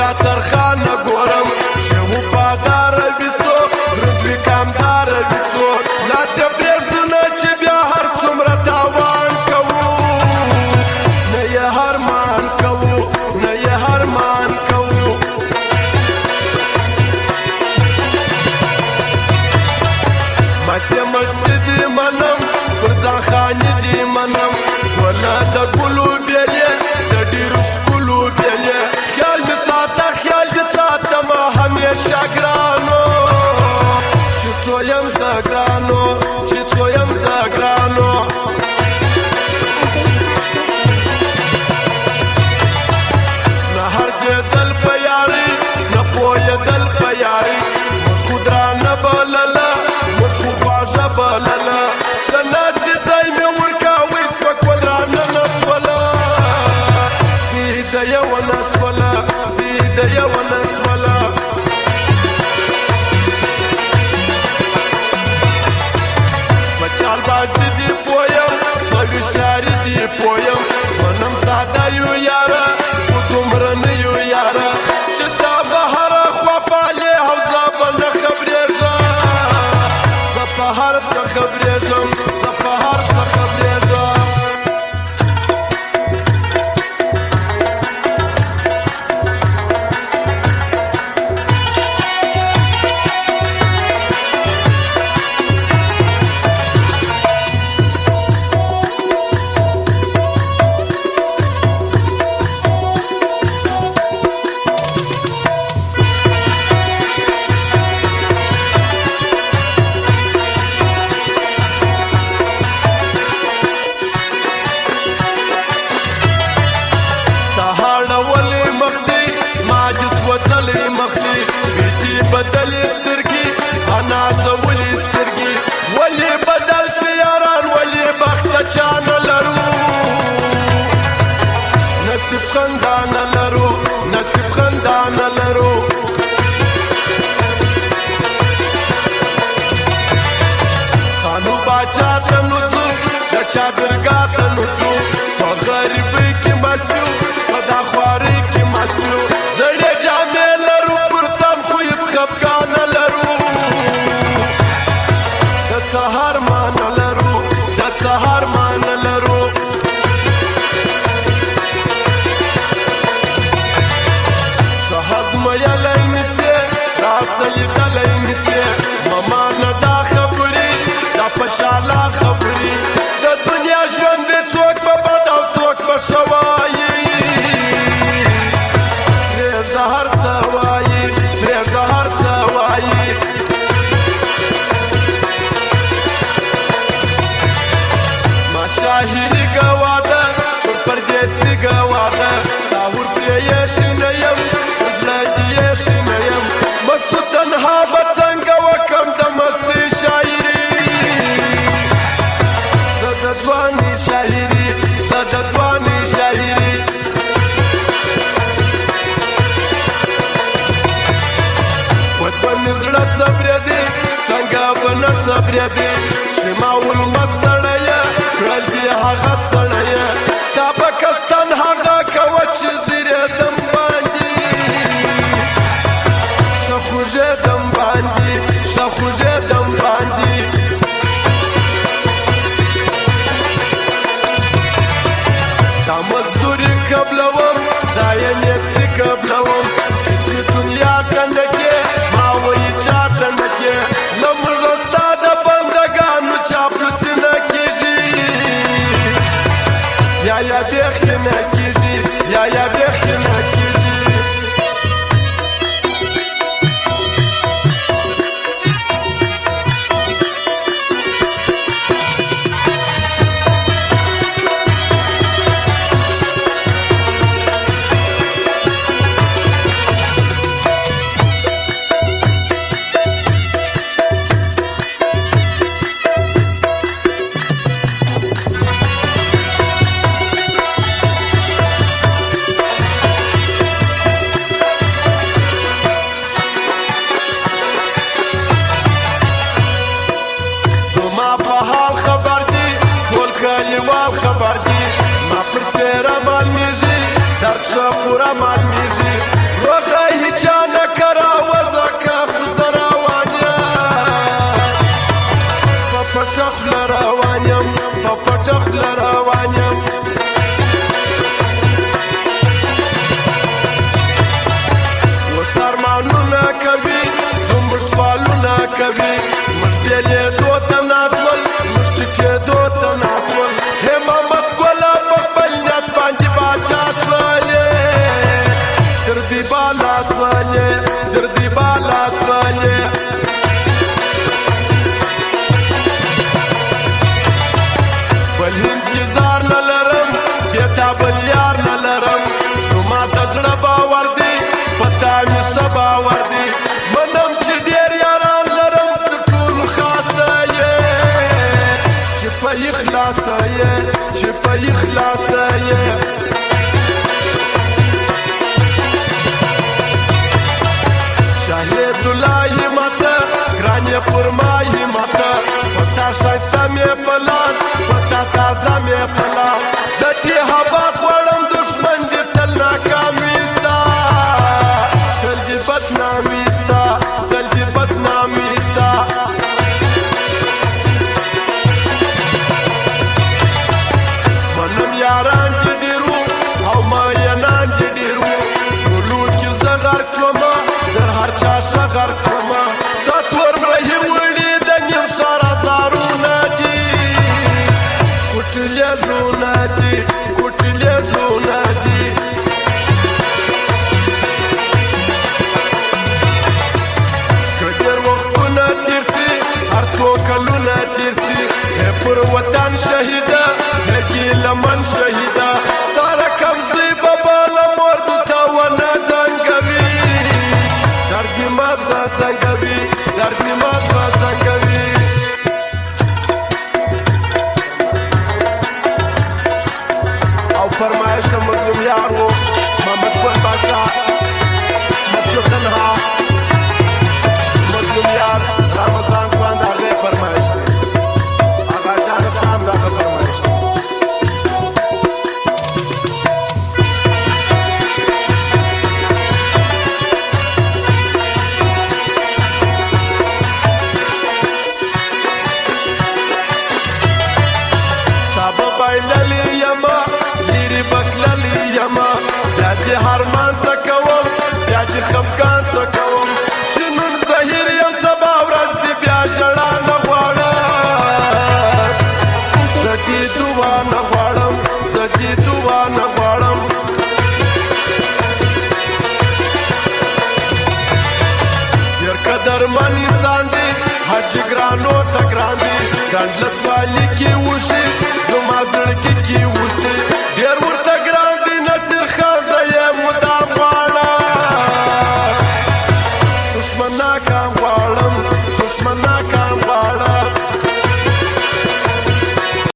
چا ترخانه ګورم چې وفاداره وي څوک دروند وي کامداره وي څوک لاس یې پرېږدو نه چې بیا هر څومره تاوان کوو نه یې هرمان کوو نه یې هرمان کوو مستې مستې دې منم پر ځان خانې دې منم ټوله د ګلو بېلې د ډېرو ښکلو بېلې خیال دې ساتمه همیشه ګرانو چې څو یم زه ګرانو چې څو یم زه ګرانو نه هرځېدل په یارۍ نه پوهېدل په یارۍ موږ خو درانه بلله موږ خو خواږه بلله د ناستې ځای مې ورکاوی سپک ودرانه نه شوله بیده یې ونه شوله بیده یې ونه شوله په چالبازي دې پوه یم په ویشاري دې پوه یم منم ساده یو یاره خو دومره نه یو یاره چې تا به هره خوا پالې او زه به نه خبرېږم زه په هر څه خبرېږم زه په هر څه خبرېږم وتلې مخلي بیتي بدلې سترګې انا زولې سترګې ولې بدل سیاران ولې بخت چا نه لرو نصیب خندا نه لرو نصیب خندا نه لرو خانو باچا ته نو ځو د چا درګاه ته نو ځو په غریبۍ کې مست یو په دا خوارۍ کې مست یو زړې جامې لرو پر تن خو هېڅ خفګان نه لرو د سهار ما نه لرو د سهار ما نه لرو ښه هضمېدلی نیسې راسه لیدلی نیسې مما نه دا خبرې دا په شاله خبرې د دنیا ژوند دی څوک به بد او څوک به ښه وایي پرېږده هر څه وایي پرېږده هر څه وایي ما شاهري ګوا ده پر پردېسي ګوا ده لاهور پرې ایښی نه یم پر زړه دې ایښی نه یم مستو تنها به څنګه وکړم د مستۍ شاعري زه د ځوانۍ شاعري زه د ځوانۍ شاعري وطن مې زړه صبرېدی څنګه به نه صبرېدی چې ما ولمه سړیه کړل دې هغه سړیه تا به کستن هغه کوه چې زیرېدم باندې ښه خوږېدم باندې ښه خوږېدم باندې دا مزدوري قبلوم دا یې نیستي قبلوم چې دې دنیا ته نه کې ما وایي چاته نه کې له موږه ستا د بندګانو چاپلوسي نه کېږي یا بیخي نه کېږي یا بیخي نه کېږي کلیوال خبر دی ما پر څېره معلومیږي درد ښه پوره معلومیږي کوي موږ بېلېدو ته ناست ول موږ ټیټېدو ته ناست ول هې محمد ګله په خپل نیت باندې باچا سولې تر دې بالا سولې تر دې بالا سولې بل انتظار نه لرم بې تا بل یار نه لرم زما د زړه باور دی په تا مې ښه باور دی منم چې ډېر یاران لرم تر ټولو خاصه یې چې په اخلاصه یې چې په اخلاصه یې شاهد الله ماته ګران یې پر ما ماته په تا ښایسته مې پلان په تا تازه مې پلان زه چې هوا غواړم دښمن دې تل ناکام وي ستا تل دې بدنام وي ستا تل دې بدنام وي ستا منم یاران چې ډېر وو او مینان چې ډېر وو ټولو کې زه غرق شومه در هر چا ښه غرق شومه دا تور رحیم وړي د نیم ښار هزارونه دي کوټلې زړونه دي کوټلې زړونه دي که ډېر وختونه تېر سي هر څو کلونه تېر سي پر وطن شهیده لمن شهیده ستا رقم زوی به بالا مور دلته ونه زنګوي درد مې مات به څنګه وي درد مې مات به څنګه وي او فرمایش د مظلوم یار و محمد ګل باچا مسلو تنها مظلوم یار رمضان ځوان د هغې فرمایش دی هغه جان اسلام د هغه فرمایش دی بایللی یما لیرې بکللی یما بیا چې هرمان څه کوم بیا چې خفګان څه کوم چې نن زهیر یم سبا ورځ دې بیا ژړا نه غواړم زه دې دعا نه غواړم زه دې دعا نه غواړم ډېر قدرمن انسان دی هر چې ګرانو ته ګران دی ډنډ لسوالي کې وشي